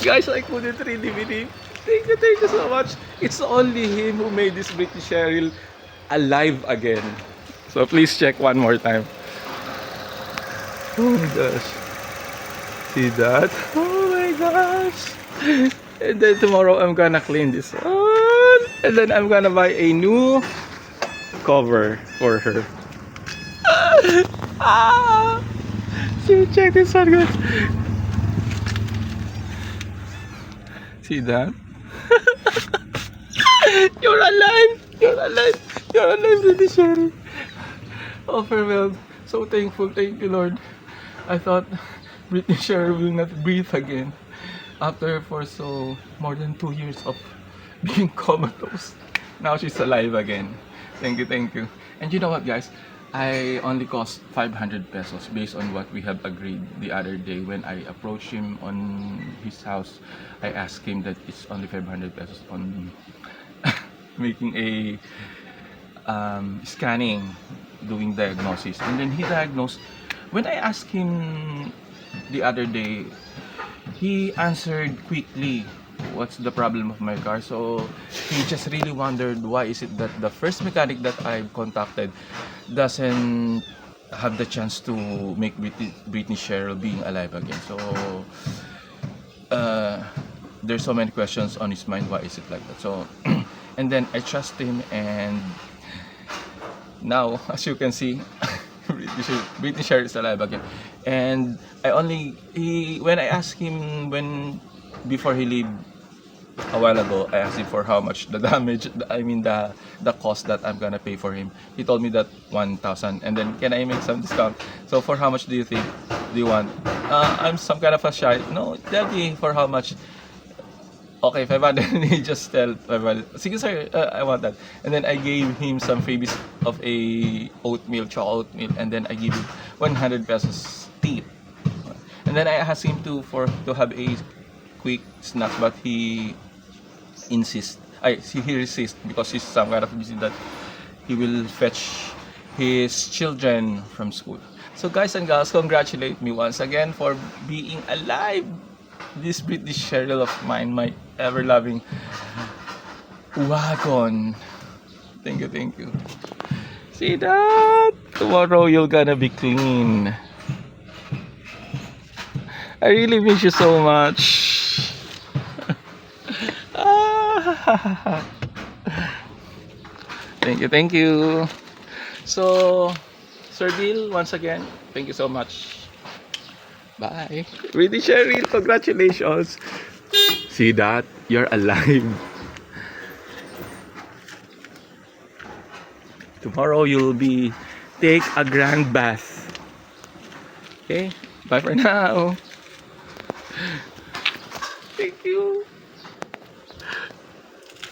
Guys, I couldn't really believe. Thank you so much. It's only him who made this Britney Cheryl alive again. So please check one more time. Oh my gosh. See that? Oh my gosh. And then tomorrow I'm gonna clean this one. And then I'm gonna buy a new cover for her. Ah! See, check this one, guys. See that? You're alive! You're alive! You're alive, Britney Cheryl. Overwhelmed. So thankful. Thank you, Lord. I thought Britney Cheryl will not breathe again after for so more than 2 years of being comatose. Now she's alive again. Thank you, thank you. And you know what, guys? I only cost 500 pesos based on what we have agreed the other day when I approached him on his house. I asked him that it's only 500 pesos on making a scanning, doing diagnosis, and then he diagnosed. When I asked him the other day, he answered quickly what's the problem of my car. So he just really wondered why is it that the first mechanic that I've contacted doesn't have the chance to make Britney Cheryl being alive again. So there's so many questions on his mind, why is it like that. So and then I trust him, and now as you can see Britney Cheryl is alive again. And when I asked him before he leave a while ago, I asked him for how much the damage, the cost that I'm gonna pay for him. He told me that 1,000, and then can I make some discount? So for how much do you want? I'm some kind of a shy. No, tell me for how much. Okay, 500. He just tell 500. Sige sir, I want that. And then I gave him some freebies of a chocolate oatmeal, and then I give him 100 pesos tip. And then I asked him to have a quick snack, but he resists because he's some kind of busy that he will fetch his children from school. So guys and girls, congratulate me once again for being alive. This Britney Cheryl of mine, my ever-loving wagon. Thank you, thank you. See that? Tomorrow you're gonna be clean. I really miss you so much. Thank you, thank you. So, Sir Bill, once again, thank you so much. Bye. Britney Cheryl, congratulations. See that? You're alive. Tomorrow you'll take a grand bath. Okay? Bye for now. Thank you.